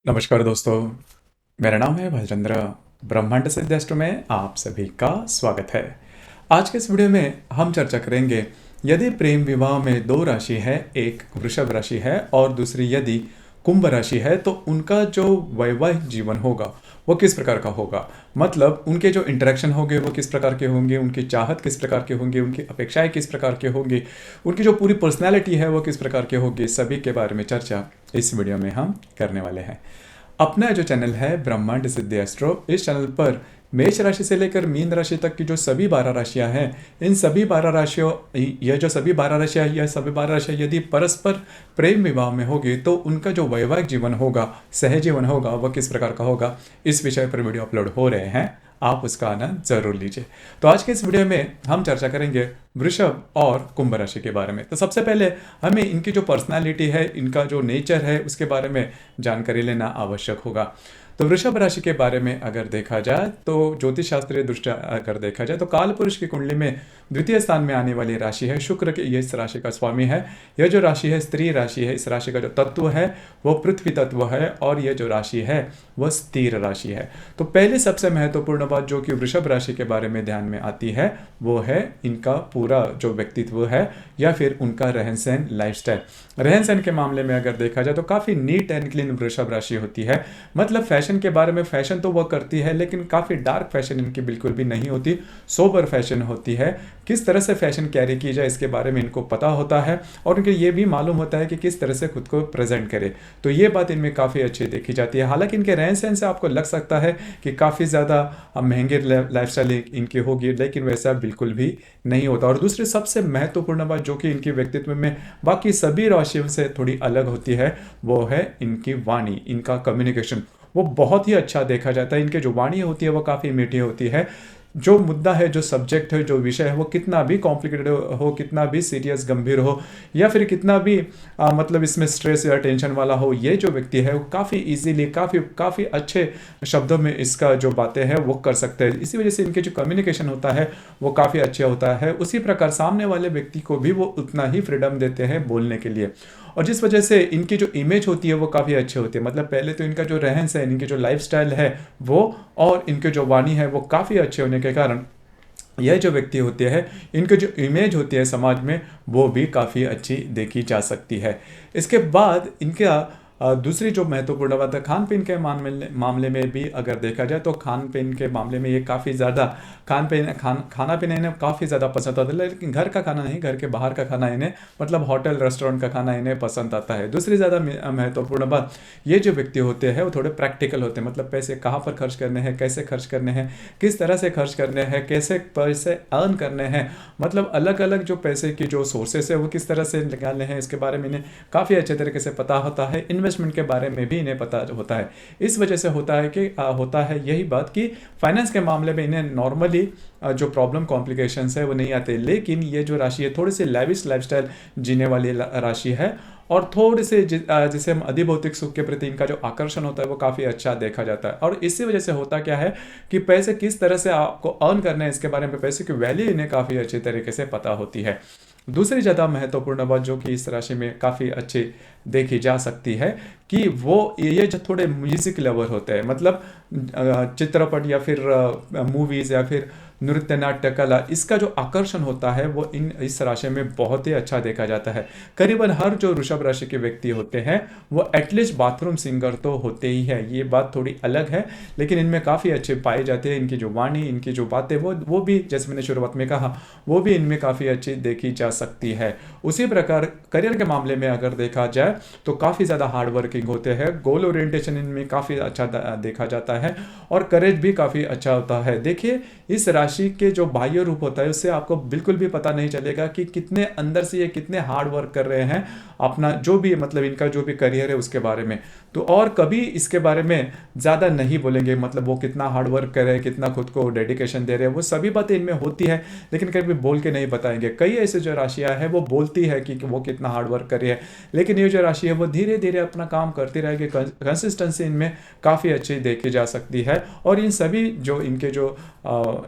नमस्कार दोस्तों, मेरा नाम है भालचंद्र। ब्रह्मांड सिद्धास्त्र में आप सभी का स्वागत है। आज के इस वीडियो में हम चर्चा करेंगे, यदि प्रेम विवाह में दो राशि है, एक वृषभ राशि है और दूसरी यदि कुंभ राशि है, तो उनका जो वैवाहिक जीवन होगा वो किस प्रकार का होगा। मतलब उनके जो इंटरेक्शन होंगे वो किस प्रकार के होंगे, उनकी चाहत किस प्रकार के होंगे, उनकी अपेक्षाएं किस प्रकार के होंगी, उनकी जो पूरी पर्सनैलिटी है वो किस प्रकार के होगी, सभी के बारे में चर्चा इस वीडियो में हम करने वाले हैं। अपना जो चैनल है ब्रह्मांड सिद्धि एस्ट्रो, इस चैनल पर मेष राशि से लेकर मीन राशि तक की जो सभी 12 राशियां हैं, इन सभी 12 राशियों यह सभी 12 राशियां यदि परस्पर प्रेम विवाह में होगी तो उनका जो वैवाहिक जीवन होगा, सहजीवन होगा, वह किस प्रकार का होगा, इस विषय पर वीडियो अपलोड हो रहे हैं। आप उसका आनंद जरूर लीजिए। तो आज के इस वीडियो में हम चर्चा करेंगे वृषभ और कुंभ राशि के बारे में। तो सबसे पहले हमें इनकी जो पर्सनालिटी है, इनका जो नेचर है, उसके बारे में जानकारी लेना आवश्यक होगा। तो वृषभ राशि के बारे में अगर देखा जाए तो ज्योतिष शास्त्रीय दृष्टया अगर देखा जाए तो काल पुरुष की कुंडली में द्वितीय स्थान में आने वाली राशि है शुक्र की। ये इस राशि का स्वामी है। यह जो राशि है स्त्री राशि है। इस राशि का जो तत्व है वो पृथ्वी तत्व है और यह जो राशि है वह स्थिर राशि है। तो पहले सबसे महत्वपूर्ण बात जो कि वृषभ राशि के बारे में ध्यान में आती है वो है इनका पूरा जो व्यक्तित्व है या फिर उनका रहन सहन, लाइफस्टाइल। रहन सहन के मामले में अगर देखा जाए तो काफ़ी नीट एंड क्लीन वृषभ राशि होती है। मतलब फैशन के बारे में, फैशन तो वह करती है लेकिन काफ़ी डार्क फैशन इनकी बिल्कुल भी नहीं होती, सोबर फैशन होती है। किस तरह से फैशन कैरी की जाए इसके बारे में इनको पता होता है और इनको ये भी मालूम होता है कि किस तरह से खुद को प्रेजेंट करे। तो ये बात इनमें काफ़ी अच्छी देखी जाती है। हालांकि इनके रहन सहन से आपको लग सकता है कि काफ़ी ज़्यादा महंगे लाइफस्टाइल इनकी होगी, लेकिन वैसा बिल्कुल भी नहीं होता। और दूसरी सबसे महत्वपूर्ण बात जो कि इनके व्यक्तित्व में बाकी सभी राशियों से थोड़ी अलग होती है वो है इनकी वाणी, इनका कम्युनिकेशन। वो बहुत ही अच्छा देखा जाता है। इनके जो वाणी होती है वो काफ़ी मीठी होती है। जो मुद्दा है, जो सब्जेक्ट है, जो विषय है, वो कितना भी कॉम्प्लिकेटेड हो, कितना भी सीरियस गंभीर हो या फिर कितना भी मतलब इसमें स्ट्रेस या टेंशन वाला हो, ये जो व्यक्ति है वो काफ़ी इजीली, काफ़ी अच्छे शब्दों में इसका जो बातें हैं वो कर सकते हैं। इसी वजह से इनके जो कम्युनिकेशन होता है वो काफ़ी अच्छा होता है। उसी प्रकार सामने वाले व्यक्ति को भी वो उतना ही फ्रीडम देते हैं बोलने के लिए। और जिस वजह से इनकी जो इमेज होती है वो काफ़ी अच्छी होती है। मतलब पहले तो इनका जो रहन सहन, इनकी जो लाइफस्टाइल है वो और इनके जो वाणी है वो काफ़ी अच्छे होने के कारण यह जो व्यक्ति होते हैं, इनकी जो इमेज होती है समाज में वो भी काफ़ी अच्छी देखी जा सकती है। इसके बाद इनका दूसरी जो महत्वपूर्ण बात है, खान पीन के मामले में भी अगर देखा जाए तो खान पीन के मामले में ये काफ़ी ज़्यादा खाना पीना इन्हें काफ़ी ज़्यादा पसंद आता है। लेकिन घर का खाना नहीं, घर के बाहर का खाना इन्हें, मतलब होटल रेस्टोरेंट का खाना इन्हें पसंद आता है। दूसरी ज़्यादा महत्वपूर्ण बात, ये जो व्यक्ति होते हैं वो थोड़े प्रैक्टिकल होते हैं। मतलब पैसे कहाँ पर खर्च करने हैं, कैसे खर्च करने हैं, किस तरह से खर्च करने हैं, कैसे पैसे अर्न करने हैं, मतलब अलग अलग जो पैसे की जो सोर्सेस है वो किस तरह से निकालने हैं, इसके बारे में इन्हें काफ़ी अच्छे तरीके से पता होता है। इन्वेस्टमेंट के बारे में भी इन्हें पता होता है। इस वजह से होता है यही बात कि फाइनेंस के मामले में इन्हें नॉर्मली जो प्रॉब्लम कॉम्प्लिकेशंस है वो नहीं आते। लेकिन ये जो राशि है थोड़ी सी लैविश लाइफस्टाइल जीने वाली राशि है और थोड़े से जिसे हम अधिभौतिक सुख के प्रति इनका जो आकर्षण होता है वो काफ़ी अच्छा देखा जाता है। और इसी वजह से होता क्या है कि पैसे किस तरह से आपको अर्न करने हैं, इसके बारे में, पैसे की वैल्यू इन्हें काफ़ी अच्छे तरीके से पता होती है। दूसरी ज़्यादा महत्वपूर्ण बात जो कि इस राशि में काफ़ी अच्छी देखी जा सकती है कि वो ये जो थोड़े म्यूजिक लवर होते हैं, मतलब चित्रपट या फिर मूवीज़ या फिर नृत्य नाट्य कला, इसका जो आकर्षण होता है वो इस राशि में बहुत ही अच्छा देखा जाता है। करीबन हर जो वृषभ राशि के व्यक्ति होते हैं वो एटलीस्ट बाथरूम सिंगर तो होते ही है। ये बात थोड़ी अलग है लेकिन इनमें काफ़ी अच्छे पाए जाते हैं। इनकी जो वाणी, इनकी जो बातें वो भी, जैसे मैंने शुरुआत में कहा, वो भी इनमें काफ़ी अच्छी देखी जा सकती है। उसी प्रकार करियर के मामले में अगर देखा जाए तो काफ़ी ज़्यादा हार्ड वर्किंग होते हैं। गोल ओरिएंटेशन इनमें काफ़ी अच्छा देखा जाता है और करेज भी काफ़ी अच्छा होता है। देखिए, इस राशि के जो बाह्य रूप होता है उससे आपको बिल्कुल भी पता नहीं चलेगा कि कितने अंदर से ये कितने हार्ड वर्क कर रहे हैं अपना जो भी, मतलब इनका जो भी करियर है उसके बारे में। तो और कभी इसके बारे में ज़्यादा नहीं बोलेंगे, मतलब वो कितना हार्ड वर्क कर रहे हैं, कितना खुद को डेडिकेशन दे रहे हैं, वो सभी बातें इनमें होती है लेकिन कभी बोल के नहीं बताएंगे। कई ऐसे जो राशियाँ हैं वो बोलती है कि वो कितना हार्ड वर्क कर रही है, लेकिन ये जो राशि है वो धीरे धीरे अपना काम करती रहेगी। कंसिस्टेंसी इनमें काफ़ी अच्छी देखी जा सकती है। और इन सभी जो इनके जो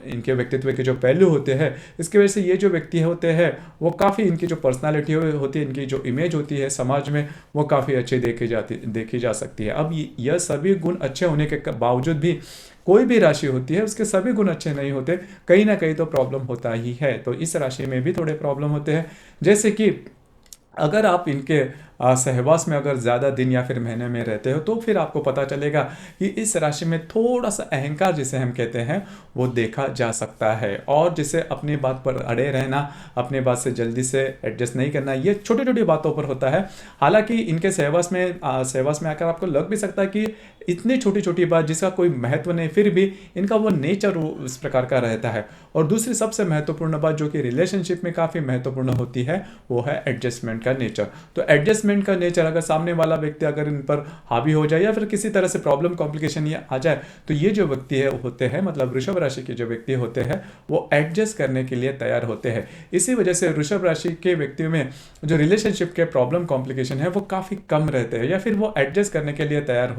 इनके व्यक्तित्व के जो पहलू होते हैं, इसकी वजह से ये जो व्यक्ति होते हैं वो काफ़ी, इनकी जो पर्सनालिटी होती है, इनकी जो इमेज होती है समाज में, वो काफ़ी अच्छी देखी जा सकती है। अब यह सभी गुण अच्छे होने के बावजूद भी कोई भी राशि होती है उसके सभी गुण अच्छे नहीं होते, कहीं ना कहीं तो प्रॉब्लम होता ही है। तो इस राशि में भी थोड़े प्रॉब्लम होते हैं, जैसे कि अगर आप इनके सहवास में अगर ज़्यादा दिन या फिर महीने में रहते हो तो फिर आपको पता चलेगा कि इस राशि में थोड़ा सा अहंकार जिसे हम कहते हैं वो देखा जा सकता है, और जिसे अपनी बात पर अड़े रहना, अपनी बात से जल्दी से एडजस्ट नहीं करना, ये छोटी छोटी बातों पर होता है। हालांकि इनके सहवास में आकर आपको लग भी सकता है कि इतनी छोटी छोटी बात जिसका कोई महत्व नहीं, फिर भी इनका वो नेचर उस प्रकार का रहता है। और दूसरी सबसे महत्वपूर्ण बात जो कि रिलेशनशिप में काफ़ी महत्वपूर्ण होती है वो है एडजस्टमेंट का नेचर। तो एडजस्टमेंट का नेचर अगर सामने वाला व्यक्ति अगर इन पर हावी हो जाए या फिर किसी तरह से प्रॉब्लम कॉम्प्लिकेशन ये आ जाए, तो ये जो व्यक्ति है होते हैं, मतलब वृषभ राशि के जो व्यक्ति होते हैं वो एडजस्ट करने के लिए तैयार होते हैं। इसी वजह से वृषभ राशि के व्यक्तियों में जो रिलेशनशिप के प्रॉब्लम कॉम्प्लिकेशन है वो काफ़ी कम रहते हैं, या फिर वो एडजस्ट करने के लिए तैयार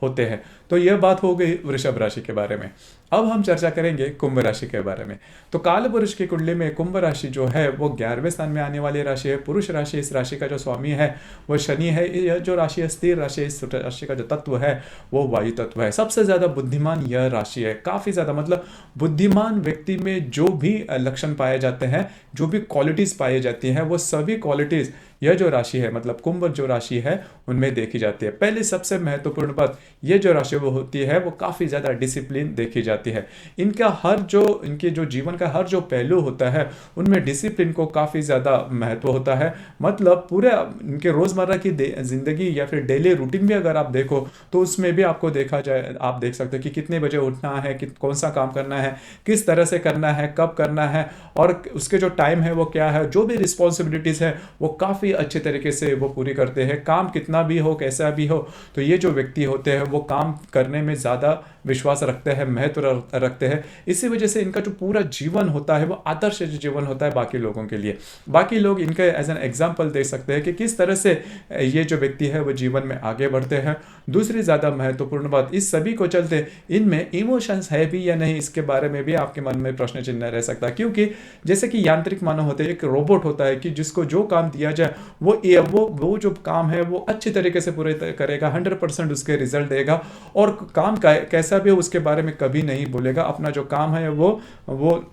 होते हैं। तो यह बात हो गई वृषभ राशि के बारे में। अब हम चर्चा करेंगे कुंभ राशि के बारे में। तो काल पुरुष की कुंडली में कुंभ राशि जो है वो 11वें स्थान में आने वाली राशि है। पुरुष राशि, इस राशि का जो स्वामी है वो शनि है। यह जो राशि है स्थिर राशि है, इस राशि का जो तत्व है वो वायु तत्व है। सबसे ज्यादा बुद्धिमान यह राशि है, काफी ज्यादा, मतलब बुद्धिमान व्यक्ति में जो भी लक्षण पाए जाते हैं, जो भी क्वालिटीज पाई जाती हैं, वो सभी क्वालिटीज यह जो राशि है, मतलब कुंभ जो राशि है उनमें देखी जाती है। पहले सबसे महत्वपूर्ण बात, ये जो राशि वो होती है वो काफ़ी ज़्यादा डिसिप्लिन देखी जाती है। इनके जो जीवन का हर जो पहलू होता है उनमें डिसिप्लिन को काफ़ी ज़्यादा महत्व होता है। मतलब पूरे इनके रोज़मर्रा की ज़िंदगी या फिर डेली रूटीन भी अगर आप देखो तो उसमें भी आपको देखा जाए, आप देख सकते हो कि कितने बजे उठना है, कौन सा काम करना है, किस तरह से करना है, कब करना है, और उसके जो टाइम है वो क्या है, जो भी रिस्पॉन्सिबिलिटीज़ है वो काफ़ी अच्छे तरीके से वो पूरी करते हैं। काम कितना भी हो, कैसा भी हो, तो ये जो व्यक्ति होते हैं वो काम करने में ज़्यादा विश्वास रखते हैं, महत्व रखते हैं। इसी वजह से इनका जो पूरा जीवन होता है वो आदर्श जीवन होता है बाकी लोगों के लिए। बाकी लोग इनके एज एन एग्जाम्पल देख सकते हैं कि किस तरह से ये जो व्यक्ति है वो जीवन में आगे बढ़ते हैं। दूसरी ज़्यादा महत्वपूर्ण बात, इस सभी को चलते इनमें इमोशंस है भी या नहीं, इसके बारे में भी आपके मन में प्रश्न चिन्ह रह सकता है। क्योंकि जैसे कि यांत्रिक मानव होते हैं, एक रोबोट होता है कि जिसको जो काम दिया जाए वो जो काम है वो अच्छी तरीके से पूरे करेगा, 100% उसके रिजल्ट देगा, और काम कैसा भी हो उसके बारे में कभी नहीं बोलेगा। अपना जो काम है वो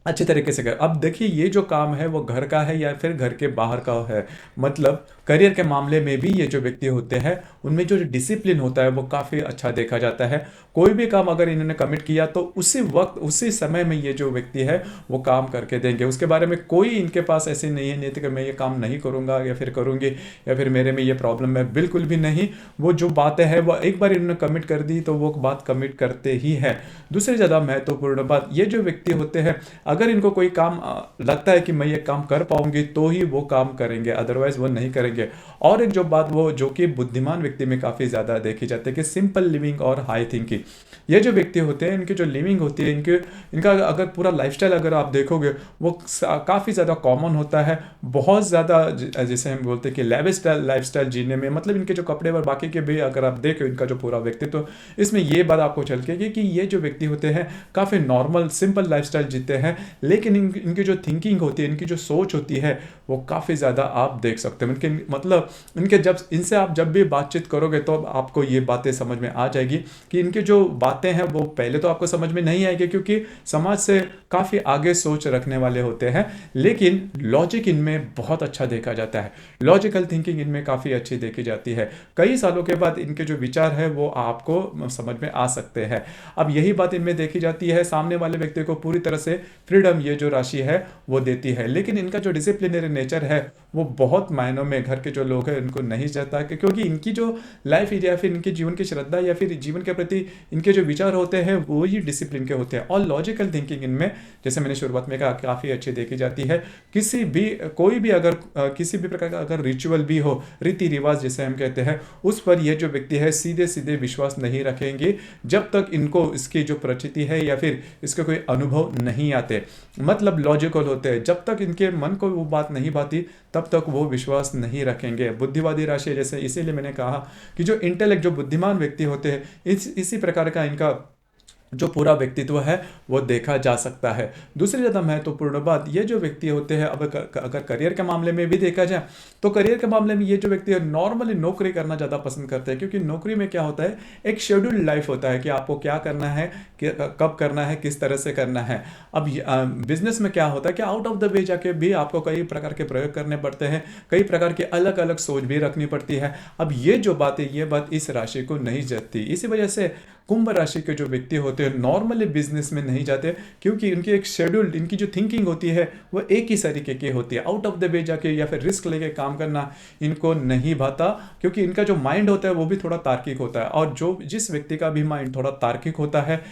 अच्छे तरीके से कर। अब देखिए ये जो काम है वो घर का है या फिर घर के बाहर का है, मतलब करियर के मामले में भी ये जो व्यक्ति होते हैं उनमें जो डिसिप्लिन होता है वो काफ़ी अच्छा देखा जाता है। कोई भी काम अगर इन्होंने कमिट किया तो उसी वक्त उसी समय में ये जो व्यक्ति है वो काम करके देंगे। उसके बारे में कोई इनके पास ऐसी नहीं है नीति कि मैं ये काम नहीं करूँगा या फिर करूँगी या फिर मेरे में ये प्रॉब्लम है, बिल्कुल भी नहीं। वो जो बातें हैं वो एक बार इन्होंने कमिट कर दी तो वो बात कमिट करते ही है। दूसरी ज़्यादा महत्वपूर्ण बात, ये जो व्यक्ति होते हैं अगर इनको कोई काम लगता है कि मैं ये काम कर पाऊंगी तो ही वो काम करेंगे, अदरवाइज वो नहीं करेंगे। और एक जो बात वो जो कि बुद्धिमान व्यक्ति में काफ़ी ज़्यादा देखी जाती है कि सिंपल लिविंग और हाई थिंकिंग। ये जो व्यक्ति होते हैं इनकी जो लिविंग होती है, इनका अगर पूरा लाइफस्टाइल अगर आप देखोगे वो काफ़ी ज़्यादा कॉमन होता है। बहुत ज़्यादा जैसे हम बोलते हैं कि लाइफस्टाइल जीने में, मतलब इनके जो कपड़े और बाकी के भी अगर आप देखो इनका जो पूरा व्यक्तित्व, इसमें ये बात आपको झलकेगी कि ये जो व्यक्ति होते हैं काफ़ी नॉर्मल सिंपल लाइफस्टाइल जीते हैं, लेकिन इनकी जो थिंकिंग होती है, इनकी जो सोच होती है वो काफ़ी ज़्यादा आप देख सकते हैं। इनके मतलब इनसे आप जब भी बातचीत करोगे तो आपको ये बातें समझ में आ जाएगी कि इनकी जो बातें हैं वो पहले तो आपको समझ में नहीं आएगी क्योंकि समाज से काफ़ी आगे सोच रखने वाले होते हैं, लेकिन लॉजिक इनमें बहुत अच्छा देखा जाता है। लॉजिकल थिंकिंग इनमें काफ़ी अच्छी देखी जाती है। कई सालों के बाद इनके जो विचार है वो आपको समझ में आ सकते हैं। अब यही बात इनमें देखी जाती है, सामने वाले व्यक्ति को पूरी तरह से फ्रीडम ये जो राशि है वो देती है, लेकिन इनका जो डिसिप्लिनरी नेचर है वो बहुत मायनों में घर के जो लोग हैं उनको नहीं चाहता, क्योंकि इनकी जो लाइफ या फिर इनकी जीवन की श्रद्धा या फिर जीवन के प्रति इनके जो विचार होते हैं वो ही डिसिप्लिन के होते हैं। और लॉजिकल थिंकिंग इनमें, जैसे मैंने शुरुआत में कहा, काफ़ी अच्छी देखी जाती है। कोई भी अगर किसी भी प्रकार का अगर रिचुअल भी हो, रीति रिवाज जिसे हम कहते हैं, उस पर ये जो व्यक्ति है सीधे सीधे विश्वास नहीं रखेंगे जब तक इनको इसकी जो प्रचिति है या फिर इसके कोई अनुभव नहीं आते। मतलब लॉजिकल होते हैं, जब तक इनके मन को वो बात नहीं भाती तब तक वो विश्वास नहीं रखेंगे। बुद्धिवादी राशि जैसे, इसीलिए मैंने कहा कि जो इंटेलेक्ट, जो बुद्धिमान व्यक्ति होते हैं, इसी प्रकार का इनका जो पूरा व्यक्तित्व है वो देखा जा सकता है। दूसरी ज़्यादा महत्वपूर्ण बात, ये जो व्यक्ति होते हैं, अब अगर करियर के मामले में भी देखा जाए तो करियर के मामले में ये जो व्यक्ति है नॉर्मली नौकरी करना ज़्यादा पसंद करते हैं, क्योंकि नौकरी में क्या होता है, एक शेड्यूल्ड लाइफ होता है कि आपको क्या करना है, कब करना है, किस तरह से करना है। अब बिजनेस में क्या होता है कि आउट ऑफ द वे जाके भी आपको कई प्रकार के प्रयोग करने पड़ते हैं, कई प्रकार की अलग अलग सोच भी रखनी पड़ती है। अब ये जो बात है, ये बात इस राशि को नहीं जचती। इसी वजह से कुंभ राशि के जो व्यक्ति होते हैं नॉर्मली बिजनेस में नहीं जाते, क्योंकि इनकी एक शेड्यूल्ड, इनकी जो थिंकिंग होती है वो एक ही तरीके की होती है। आउट ऑफ द वे जाके या फिर रिस्क लेके काम करना इनको नहीं भाता, क्योंकि इनका जो माइंड होता है वो भी थोड़ा तार्किक होता है। और जो जिस व्यक्ति का भी माइंड थोड़ा तार्किक होता है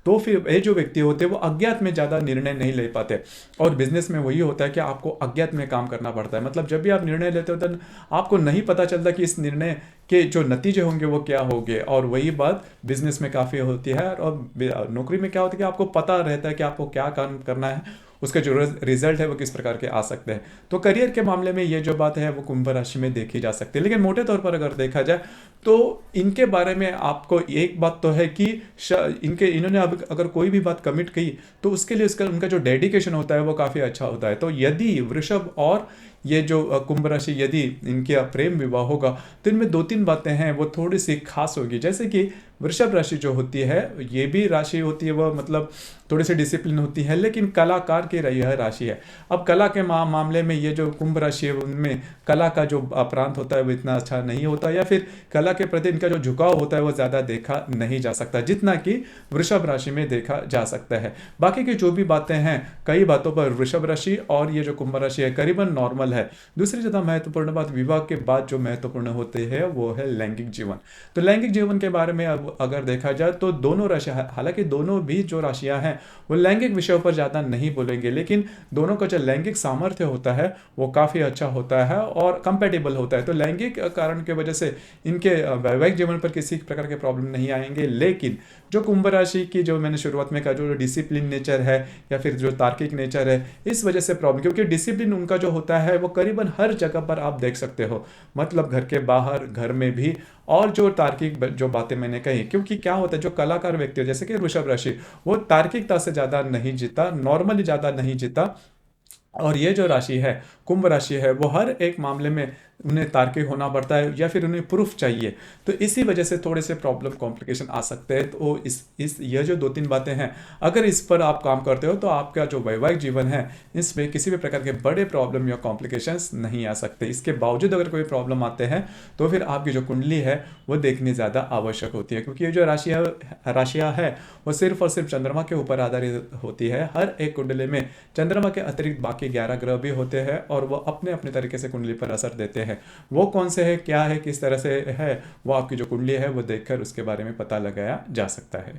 तो फिर ये जो व्यक्ति होते हैं वो अज्ञात में ज़्यादा निर्णय नहीं ले पाते। और बिजनेस में वही होता है कि आपको अज्ञात में काम करना पड़ता है। मतलब जब भी आप निर्णय लेते हो तो आपको नहीं पता चलता कि इस निर्णय के जो नतीजे होंगे वो क्या होंगे। और वही बात बिजनेस में काफ़ी होती है। और नौकरी में क्या होता है कि आपको पता रहता है कि आपको क्या काम करना है, उसके जो रिजल्ट है वो किस प्रकार के आ सकते हैं। तो करियर के मामले में ये जो बात है वो कुंभ राशि में देखी जा सकती है। लेकिन मोटे तौर पर अगर देखा जाए तो इनके बारे में आपको एक बात तो है कि इन्होंने अब अगर कोई भी बात कमिट की तो उसके लिए उसका उनका जो डेडिकेशन होता है वो काफ़ी अच्छा होता है। तो यदि वृषभ और ये जो कुंभ राशि यदि इनके प्रेम विवाह होगा तो इनमें दो तीन बातें हैं वो थोड़ी सी खास होगी। जैसे कि वृषभ राशि जो होती है ये भी राशि होती है, वह मतलब थोड़ी सी डिसिप्लिन होती है, लेकिन कलाकार की रही है राशि है। अब कला के मामले में ये जो कुंभ राशि है उनमें कला का जो प्रांत होता है वो इतना अच्छा नहीं होता, या फिर कला के प्रति इनका जो झुकाव होता है वो ज़्यादा देखा नहीं जा सकता जितना कि वृषभ राशि में देखा जा सकता है। बाकी की जो भी बातें हैं कई बातों पर वृषभ राशि और ये जो कुंभ राशि है करीबन नॉर्मल है। दूसरी ज़्यादा महत्वपूर्ण बात, विवाह के बाद जो महत्वपूर्ण होते हैं वो है लैंगिक जीवन। तो लैंगिक जीवन के बारे में अब अगर देखा जाए तो दोनों राशियां, हालांकि दोनों भी जो राशियां हैं वो लैंगिक विषयों पर ज़्यादा नहीं बोलेंगे, लेकिन दोनों का जो लैंगिक सामर्थ्य होता है वो काफ़ी अच्छा होता है और कंपेटेबल होता है। तो लैंगिक कारण की वजह से इनके वैवाहिक जीवन पर किसी प्रकार के प्रॉब्लम नहीं आएंगे। लेकिन जो कुंभ राशि की जो मैंने शुरुआत में कहा जो डिसिप्लिन नेचर है या फिर जो तार्किक नेचर है, इस वजह से प्रॉब्लम, क्योंकि डिसिप्लिन उनका जो होता है वो करीबन हर जगह पर आप देख सकते हो, मतलब घर के बाहर, घर में भी। और जो तार्किक जो बातें मैंने कही, क्योंकि क्या होता है जो कलाकार व्यक्ति है जैसे कि वृषभ राशि, वो तार्किकता से ज़्यादा नहीं जीता, नॉर्मली ज़्यादा नहीं जीता। और ये जो राशि है कुंभ राशि है वो हर एक मामले में उन्हें तार्किक होना पड़ता है या फिर उन्हें प्रूफ चाहिए। तो इसी वजह से थोड़े से प्रॉब्लम कॉम्प्लिकेशन आ सकते हैं। तो इस ये जो दो तीन बातें हैं अगर इस पर आप काम करते हो तो आपका जो वैवाहिक जीवन है इसमें किसी भी प्रकार के बड़े प्रॉब्लम या कॉम्प्लिकेशंस नहीं आ सकते। इसके बावजूद अगर कोई प्रॉब्लम आते हैं तो फिर आपकी जो कुंडली है वो देखनी ज़्यादा आवश्यक होती है, क्योंकि ये जो राशियाँ है वो सिर्फ और सिर्फ चंद्रमा के ऊपर आधारित होती है। हर एक कुंडली में चंद्रमा के अतिरिक्त बाकी 11 ग्रह भी होते हैं और वो अपने अपने तरीके से कुंडली पर असर देते हैं। वो कौन से है, क्या है, किस तरह से है, वो आपकी जो कुंडली है वो देखकर उसके बारे में पता लगाया जा सकता है।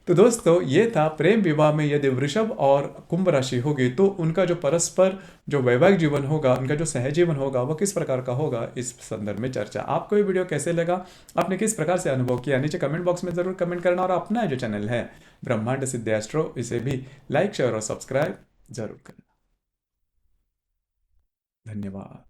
तो दोस्तों ये था प्रेम विवाह में यदि वृषभ और कुंभ राशि होगी तो उनका जो परस्पर जो वैवाहिक जीवन होगा, उनका जो सहजीवन होगा वो किस प्रकार का होगा, इस संदर्भ में चर्चा। आपको ये वीडियो कैसे लगा, आपने किस प्रकार से अनुभव किया, नीचे कमेंट बॉक्स में जरूर कमेंट करना। और अपना जो चैनल है ब्रह्मांड सिद्ध एस्ट्रो, इसे भी लाइक शेयर और सब्सक्राइब जरूर करना। धन्यवाद।